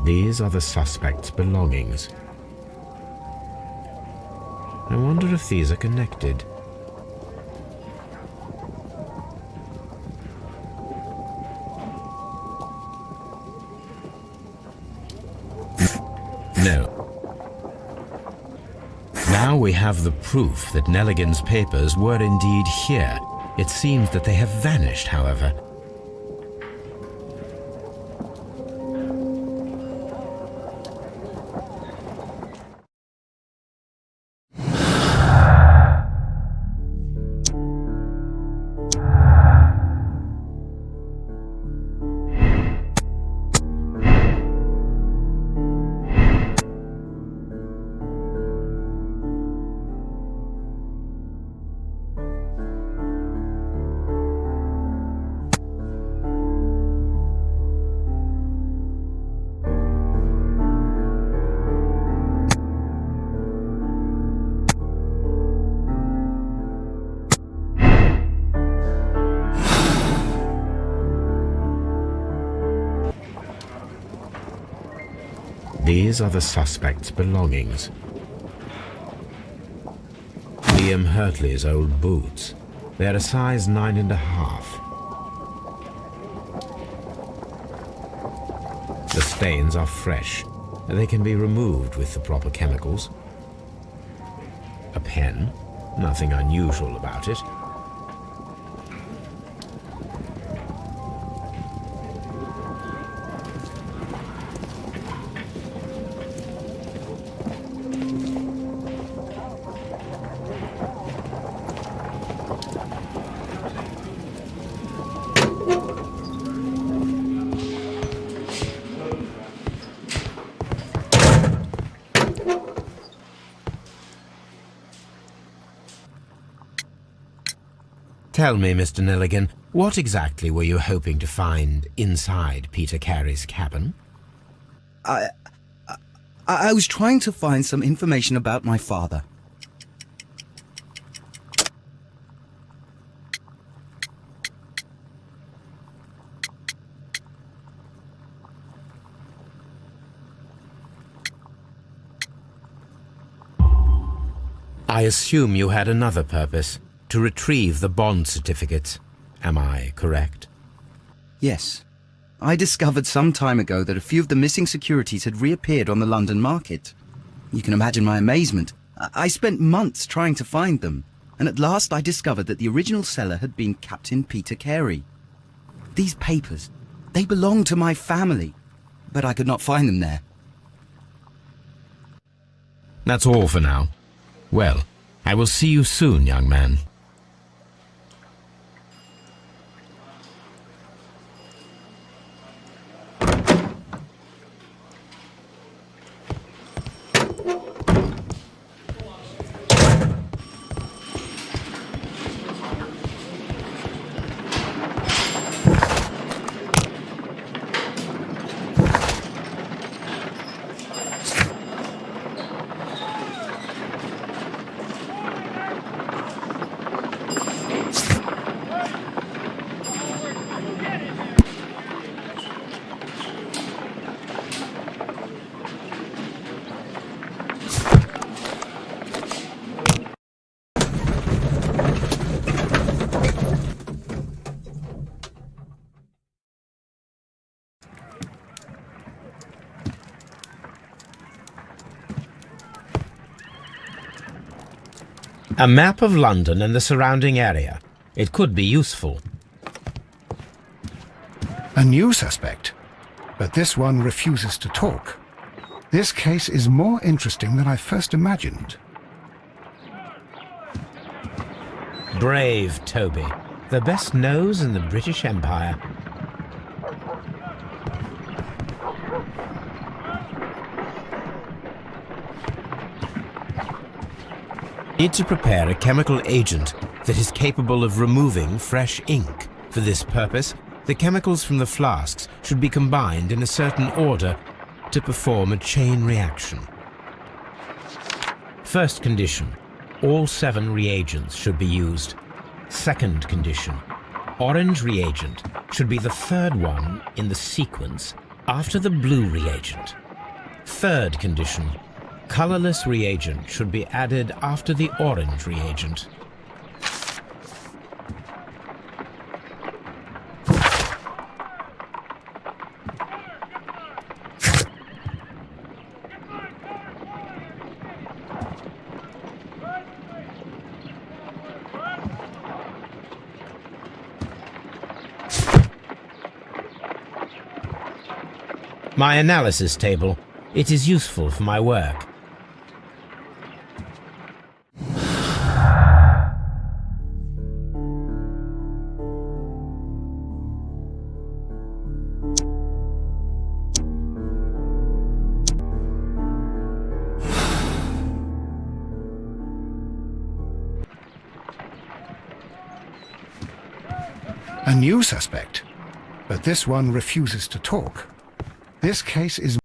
These are the suspect's belongings. I wonder if these are connected. No. Now we have the proof that Nelligan's papers were indeed here. It seems that they have vanished, however. These are the suspect's belongings. Liam Hurtley's old boots. They're a size 9.5. The stains are fresh. They can be removed with the proper chemicals. A pen. Nothing unusual about it. Tell me, Mr. Nelligan, what exactly were you hoping to find inside Peter Carey's cabin? I was trying to find some information about my father. I assume you had another purpose. To retrieve the bond certificates. Am I correct? Yes. I discovered some time ago that a few of the missing securities had reappeared on the London market. You can imagine my amazement. I spent months trying to find them, and at last I discovered that the original seller had been Captain Peter Carey. These papers, they belong to my family, but I could not find them there. That's all for now. Well, I will see you soon, young man. A map of London and the surrounding area. It could be useful. A new suspect, but this one refuses to talk. This case is more interesting than I first imagined. Brave Toby, the best nose in the British Empire. Need to prepare a chemical agent that is capable of removing fresh ink. For this purpose, the chemicals from the flasks should be combined in a certain order to perform a chain reaction. First condition, all 7 reagents should be used. Second condition, orange reagent should be the third one in the sequence after the blue reagent. Third condition, colorless reagent should be added after the orange reagent. My analysis table. It is useful for my work. A new suspect, but this one refuses to talk. This case is...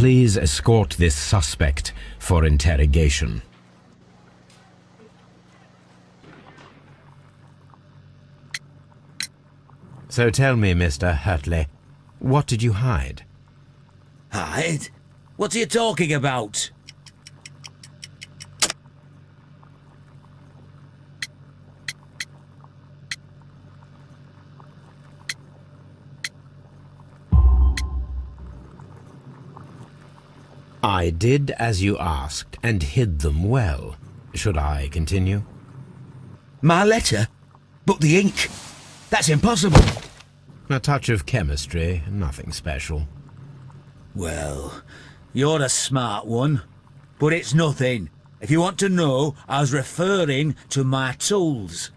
Please escort this suspect for interrogation. So tell me, Mr. Hurtley, what did you hide? Hide? What are you talking about? I did as you asked and hid them well. Should I continue? My letter? But the ink? That's impossible. A touch of chemistry, nothing special. Well, you're a smart one. But it's nothing. If you want to know, I was referring to my tools.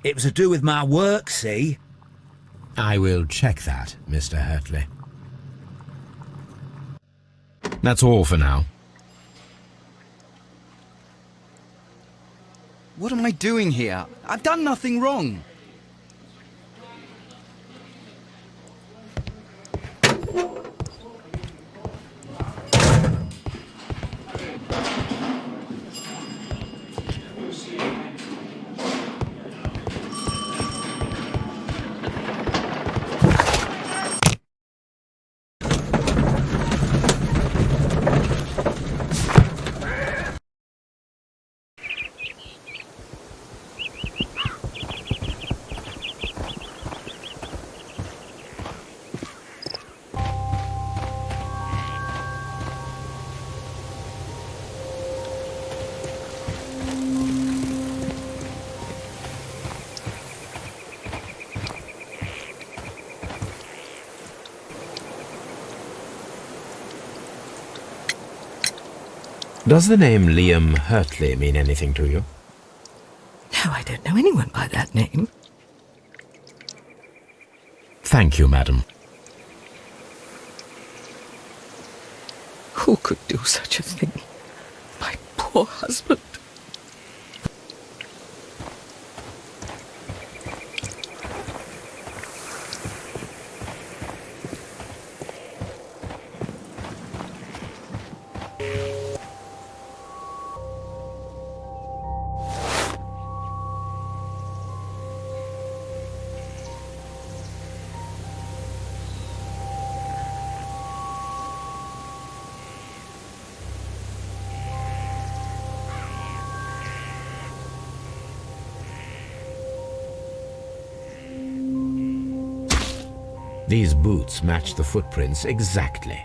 It was to do with my work, see? I will check that, Mr. Hurtley. That's all for now. What am I doing here? I've done nothing wrong. Does the name Liam Hurtley mean anything to you? No, I don't know anyone by that name. Thank you, madam. Who could do such a thing? My poor husband. These boots match the footprints exactly.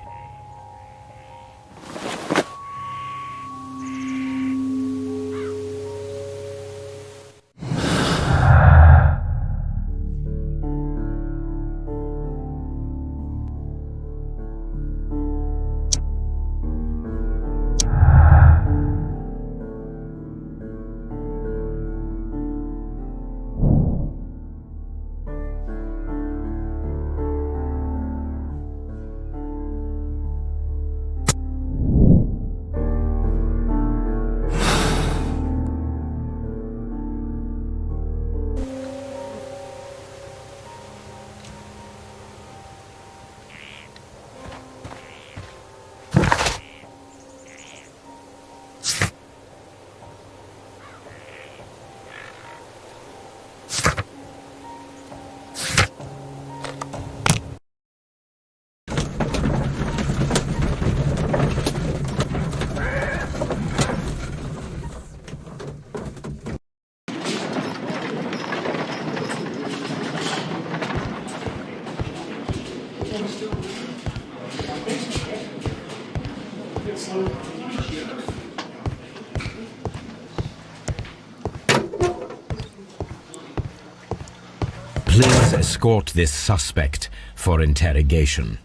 Please escort this suspect for interrogation.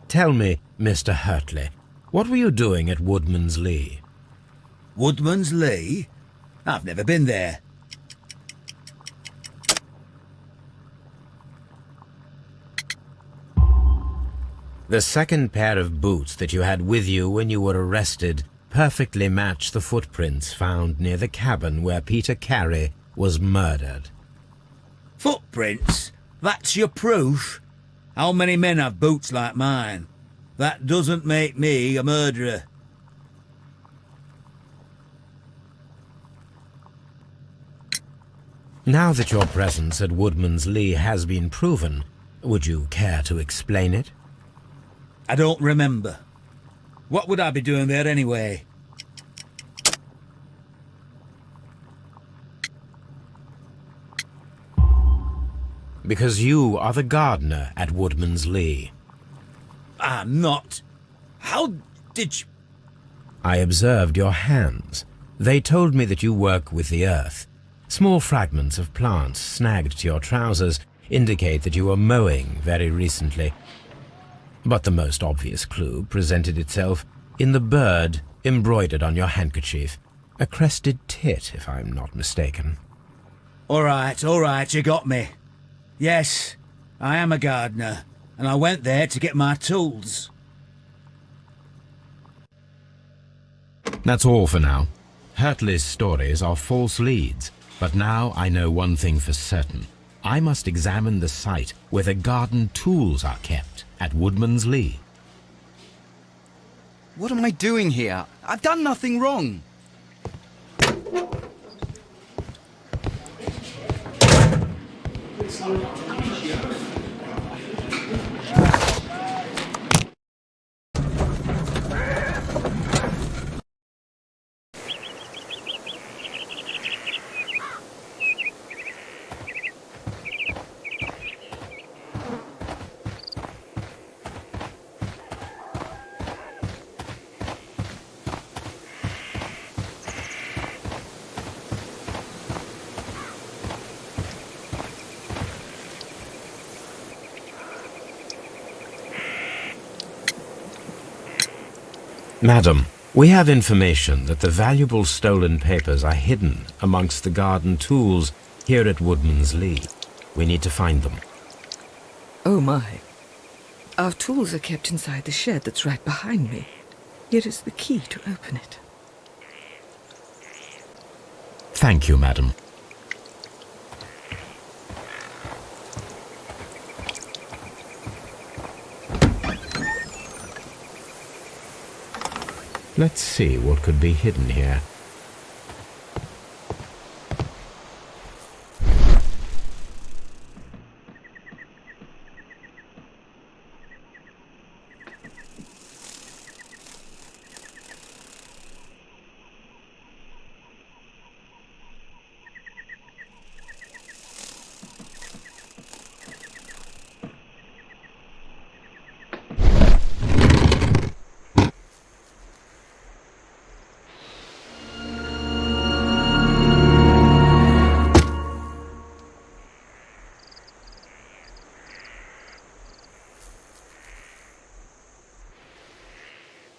Tell me, Mr. Hurtley, what were you doing at Woodman's Lee? Woodman's Lee? I've never been there. The second pair of boots that you had with you when you were arrested perfectly match the footprints found near the cabin where Peter Carey was murdered. Footprints? That's your proof? How many men have boots like mine? That doesn't make me a murderer. Now that your presence at Woodman's Lee has been proven, would you care to explain it? I don't remember. What would I be doing there anyway? Because you are the gardener at Woodman's Lee. I'm not. How did you... I observed your hands. They told me that you work with the earth. Small fragments of plants snagged to your trousers indicate that you were mowing very recently. But the most obvious clue presented itself in the bird embroidered on your handkerchief. A crested tit, if I'm not mistaken. All right, you got me. Yes, I am a gardener, and I went there to get my tools. That's all for now. Hurtley's stories are false leads, but now I know one thing for certain. I must examine the site where the garden tools are kept at Woodman's Lee. What am I doing here? I've done nothing wrong. Madam, we have information that the valuable stolen papers are hidden amongst the garden tools here at Woodman's Lee. We need to find them. Oh my. Our tools are kept inside the shed that's right behind me. Here is the key to open it. Thank you, madam. Let's see what could be hidden here.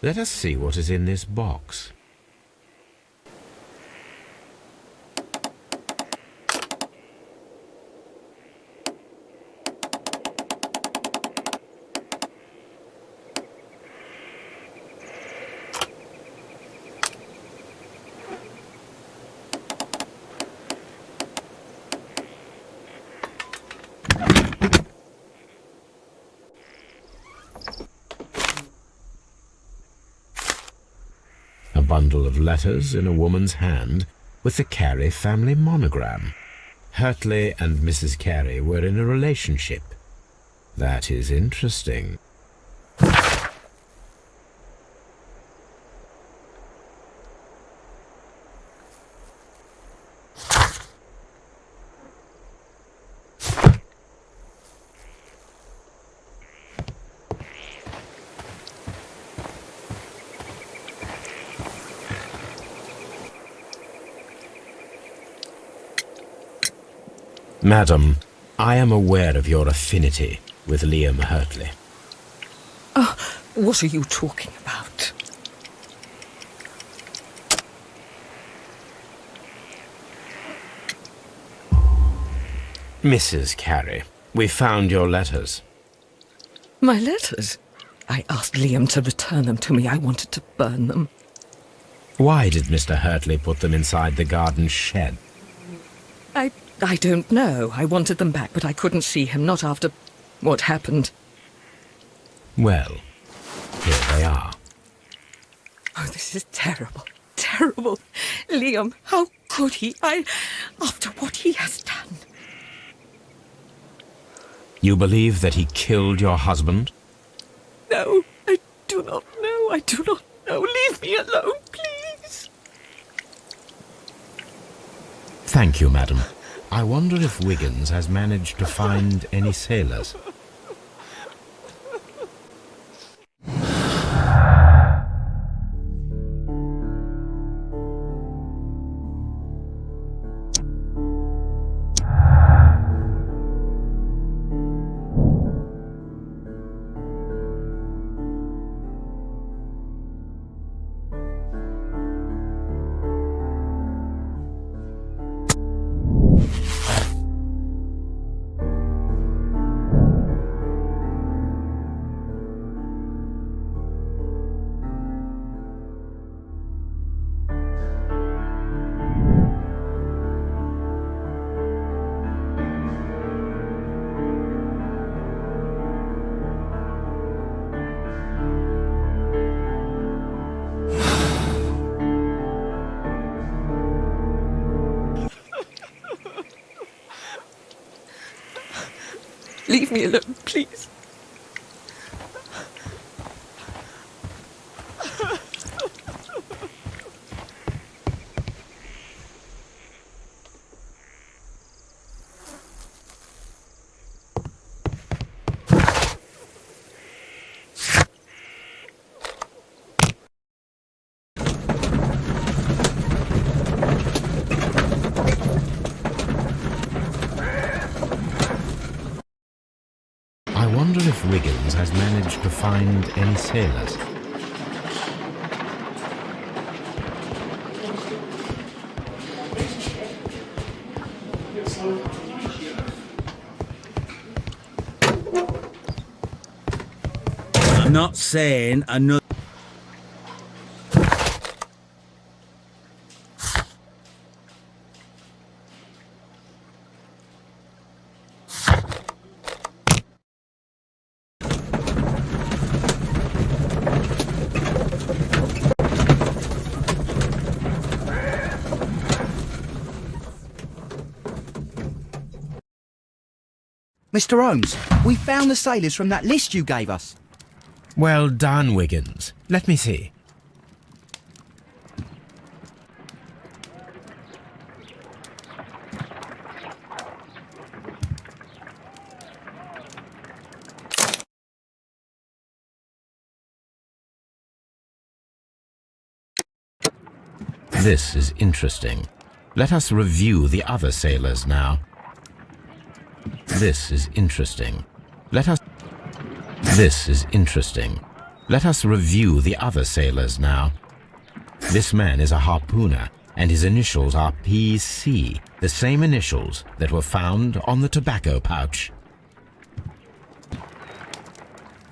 Let us see what is in this box. A bundle of letters in a woman's hand with the Carey family monogram. Hurtley and Mrs. Carey were in a relationship. That is interesting. Madam, I am aware of your affinity with Liam Hurtley. Oh, what are you talking about? Mrs. Carey, we found your letters. My letters? I asked Liam to return them to me. I wanted to burn them. Why did Mr. Hurtley put them inside the garden shed? I don't know. I wanted them back, but I couldn't see him, not after what happened. Well, here they are. Oh, this is terrible. Terrible. Liam, how could he? After what he has done. You believe that he killed your husband? No, I do not know. I do not know. Leave me alone, please. Thank you, madam. I wonder if Wiggins has managed to find any sailors. Leave me alone, please. I wonder if Wiggins has managed to find any sailors. I'm not saying another... Mr. Holmes, we found the sailors from that list you gave us. Well done, Wiggins. Let me see. This is interesting. Let us review the other sailors now. This is interesting. This is interesting. Let us review the other sailors now. This man is a harpooner, and his initials are PC, the same initials that were found on the tobacco pouch.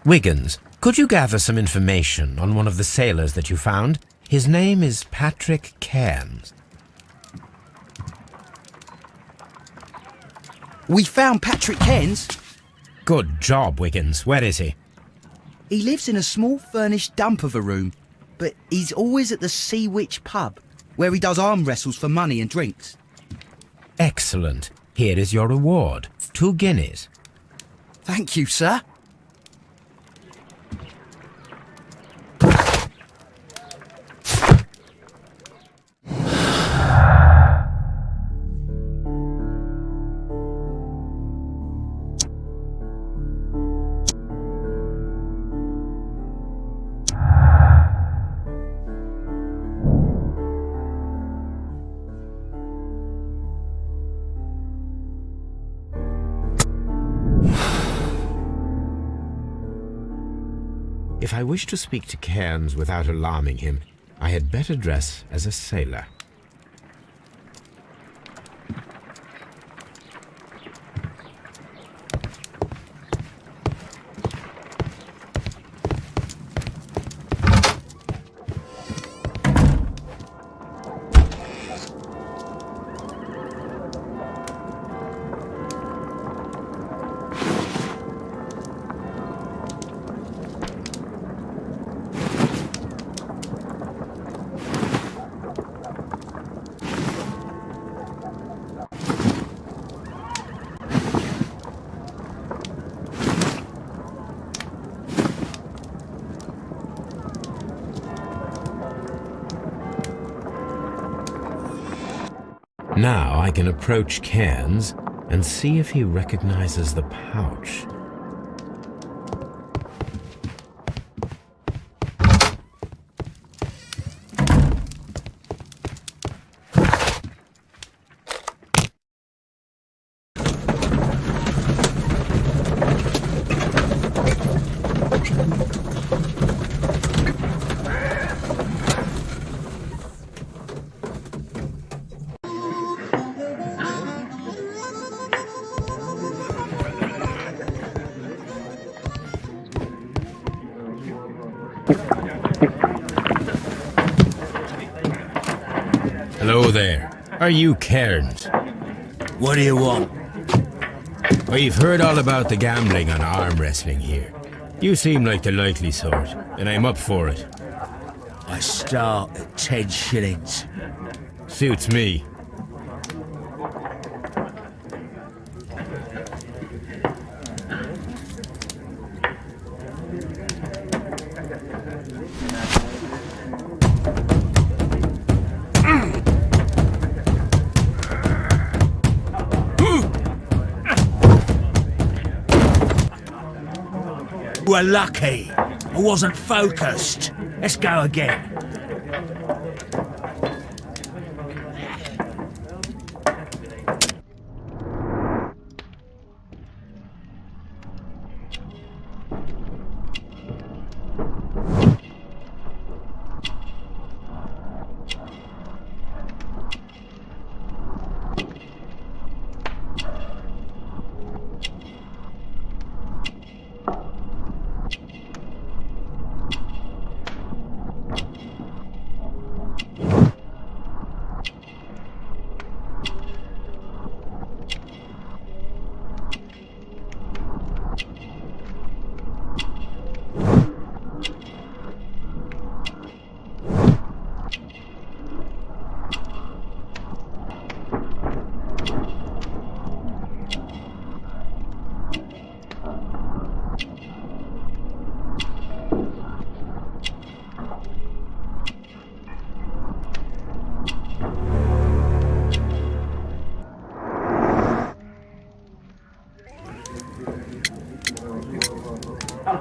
Wiggins, could you gather some information on one of the sailors that you found? His name is Patrick Cairns. We found Patrick Cairns. Good job, Wiggins. Where is he? He lives in a small furnished dump of a room, but he's always at the Sea Witch pub, where he does arm wrestles for money and drinks. Excellent. Here is your reward. 2 guineas. Thank you, sir. If I wish to speak to Cairns without alarming him, I had better dress as a sailor. Now I can approach Cairns and see if he recognizes the pouch. Hello there. Are you Cairns? What do you want? We've heard all about the gambling and arm wrestling here. You seem like the likely sort, and I'm up for it. I start at 10 shillings. Suits me. We're lucky. I wasn't focused. Let's go again.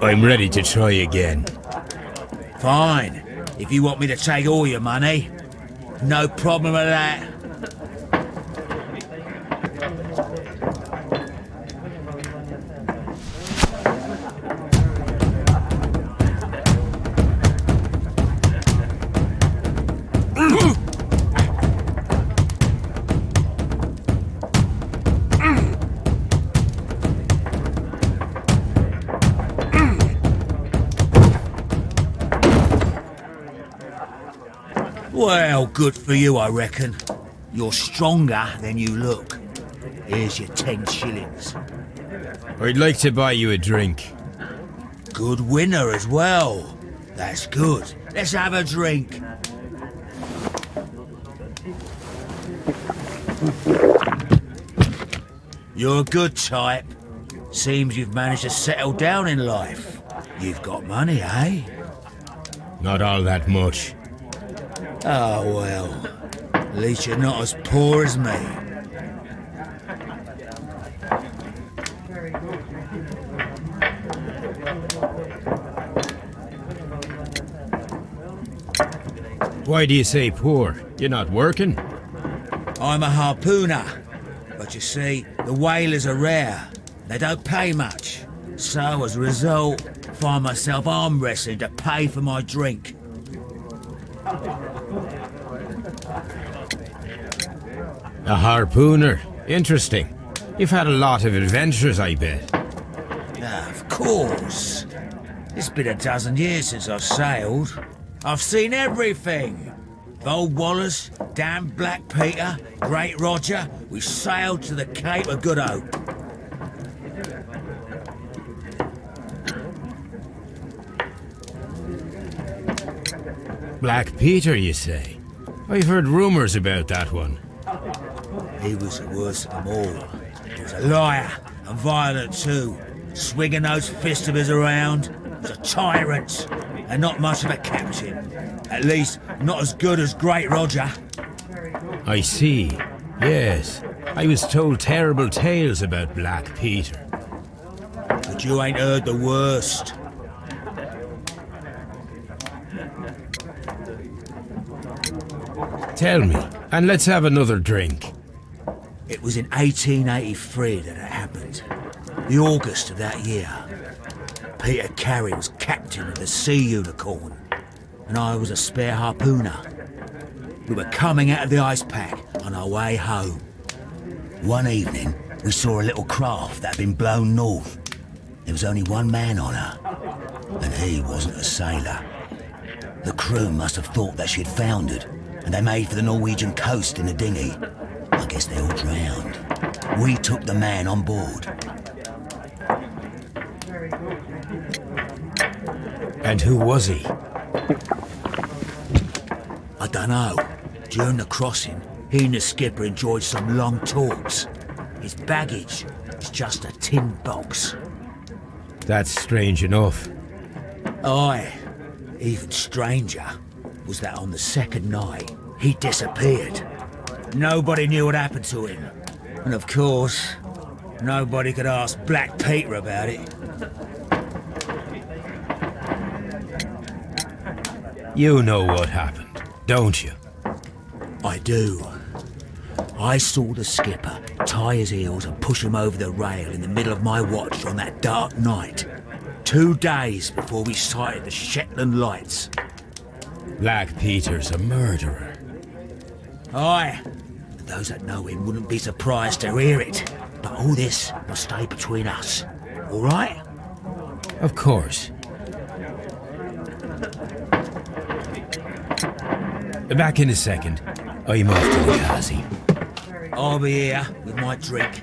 I'm ready to try again. Fine. If you want me to take all your money, no problem with that. good for you, I reckon. You're stronger than you look. Here's your 10 shillings. I'd like to buy you a drink. Good winner as well. That's good. Let's have a drink. You're a good type. Seems you've managed to settle down in life. You've got money, eh? Not all that much. Oh, well. At least you're not as poor as me. Why do you say poor? You're not working? I'm a harpooner. But you see, the whalers are rare. They don't pay much. So, as a result, find myself arm wrestling to pay for my drink. A harpooner. Interesting. You've had a lot of adventures, I bet. Of course. It's been a dozen years since I've sailed. I've seen everything. Old Wallace, damn Black Peter, Great Roger, we sailed to the Cape of Good Hope. Black Peter, you say? I've heard rumours about that one. He was the worst of them all. He was a liar, and violent too, swinging those fists of his around. He was a tyrant, and not much of a captain. At least, not as good as Great Roger. I see. Yes. I was told terrible tales about Black Peter. But you ain't heard the worst. Tell me, and let's have another drink. It was in 1883 that it happened. The August of that year. Peter Carey was captain of the Sea Unicorn, and I was a spare harpooner. We were coming out of the ice pack on our way home. One evening, we saw a little craft that had been blown north. There was only one man on her, and he wasn't a sailor. The crew must have thought that she had foundered, and they made for the Norwegian coast in a dinghy. I guess they all drowned. We took the man on board. And who was he? I dunno. During the crossing, he and the skipper enjoyed some long talks. His baggage was just a tin box. That's strange enough. Aye, even stranger was that on the second night, he disappeared. Nobody knew what happened to him. And of course, nobody could ask Black Peter about it. You know what happened, don't you? I do. I saw the skipper tie his heels and push him over the rail in the middle of my watch on that dark night. 2 days before we sighted the Shetland lights. Black Peter's a murderer. Aye. And those that know him wouldn't be surprised to hear it. But all this must stay between us. All right? Of course. Back in a second. I'm off to the Ghazi. I'll be here with my drink.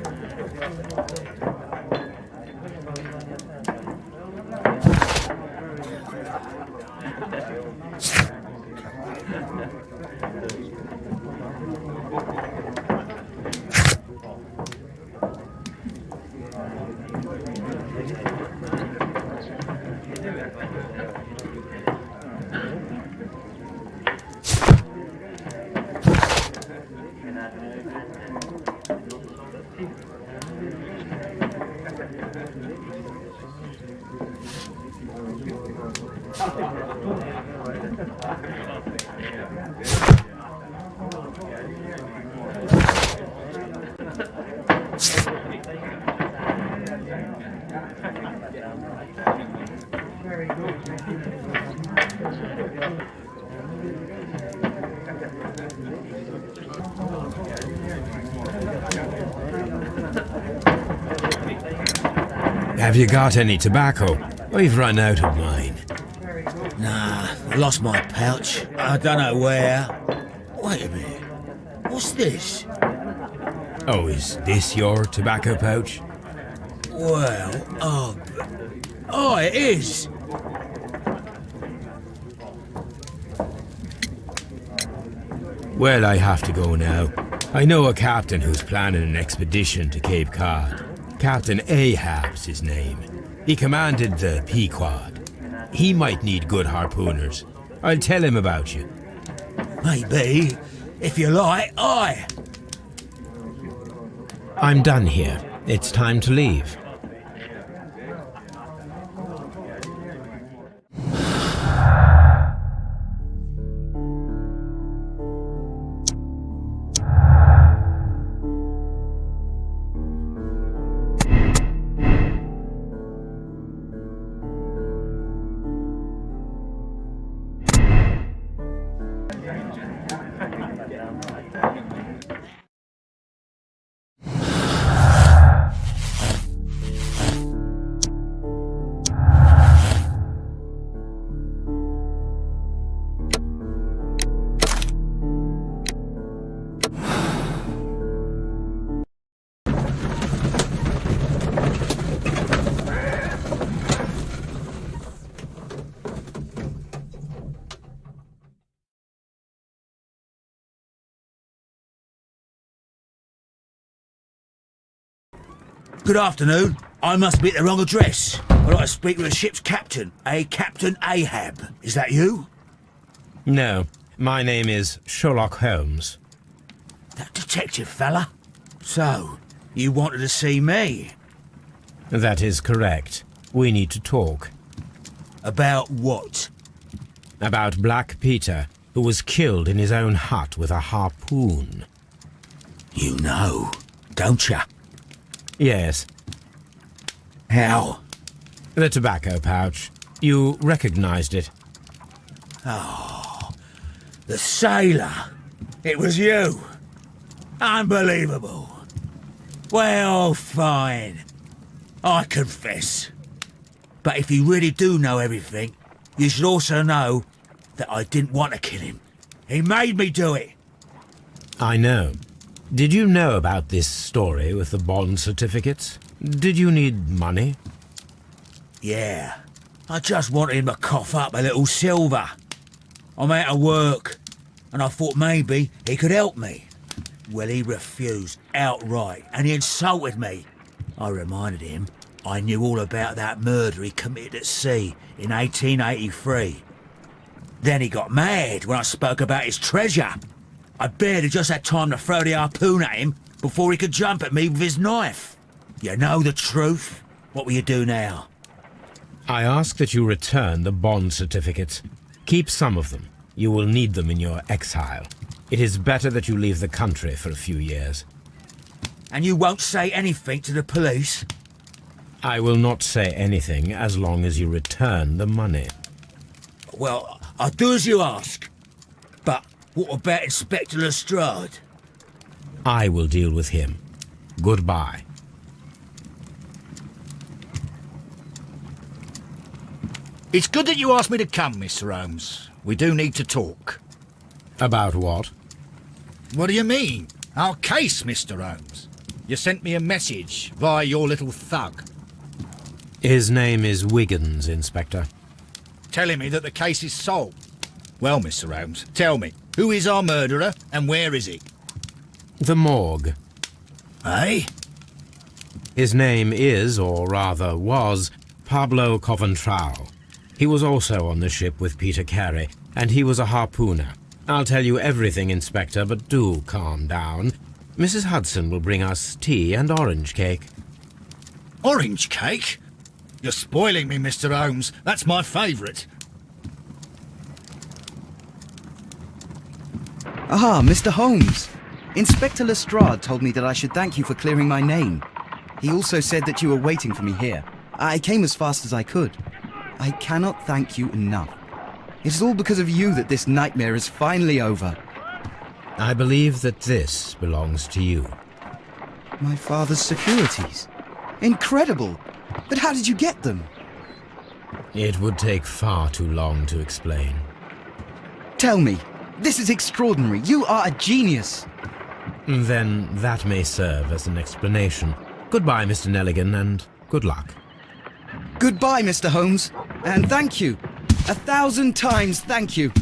Have you got any tobacco? I've run out of mine. Nah, I lost my pouch. I don't know where. Wait a minute. What's this? Oh, is this your tobacco pouch? Well, oh, it is. Well, I have to go now. I know a captain who's planning an expedition to Cape Cod. Captain Ahab's his name. He commanded the Pequod. He might need good harpooners. I'll tell him about you. Maybe. If you like, aye. I'm done here. It's time to leave. Good afternoon. I must be at the wrong address. I'd like to speak with the ship's captain, Captain Ahab. Is that you? No, my name is Sherlock Holmes. That detective fella? So, you wanted to see me? That is correct. We need to talk. About what? About Black Peter, who was killed in his own hut with a harpoon. You know, don't you? Yes, How? the tobacco pouch. You recognized it. The sailor. It was you. Unbelievable. Well, fine. I confess. But if you really do know everything, you should also know that I didn't want to kill him. He made me do it. I know. Did you know about this story with the bond certificates? Did you need money? Yeah. I just wanted him to cough up a little silver. I'm out of work, and I thought maybe he could help me. Well, he refused outright, and he insulted me. I reminded him I knew all about that murder he committed at sea in 1883. Then he got mad when I spoke about his treasure. I barely just had time to throw the harpoon at him before he could jump at me with his knife. You know the truth. What will you do now? I ask that you return the bond certificates. Keep some of them. You will need them in your exile. It is better that you leave the country for a few years. And you won't say anything to the police? I will not say anything as long as you return the money. Well, I'll do as you ask. But what about Inspector Lestrade? I will deal with him. Goodbye. It's good that you asked me to come, Mr. Holmes. We do need to talk. About what? What do you mean? Our case, Mr. Holmes. You sent me a message via your little thug, His name is Wiggins, Inspector. telling me that the case is solved. Well, Mr. Holmes, tell me, who is our murderer and where is he? The morgue. Eh? His name is, or rather was, Pablo Coventral. He was also on the ship with Peter Carey, and he was a harpooner. I'll tell you everything, Inspector, but do calm down. Mrs. Hudson will bring us tea and orange cake. Orange cake? You're spoiling me, Mr. Holmes. That's my favourite. Ah, Mr. Holmes. Inspector Lestrade told me that I should thank you for clearing my name. He also said that you were waiting for me here. I came as fast as I could. I cannot thank you enough. It is all because of you that this nightmare is finally over. I believe that this belongs to you. My father's securities. Incredible! But how did you get them? It would take far too long to explain. Tell me, This is extraordinary. You are a genius. Then that may serve as an explanation. Goodbye, Mr. Nelligan, and good luck. Goodbye, Mr. Holmes. And thank you. 1,000 times thank you.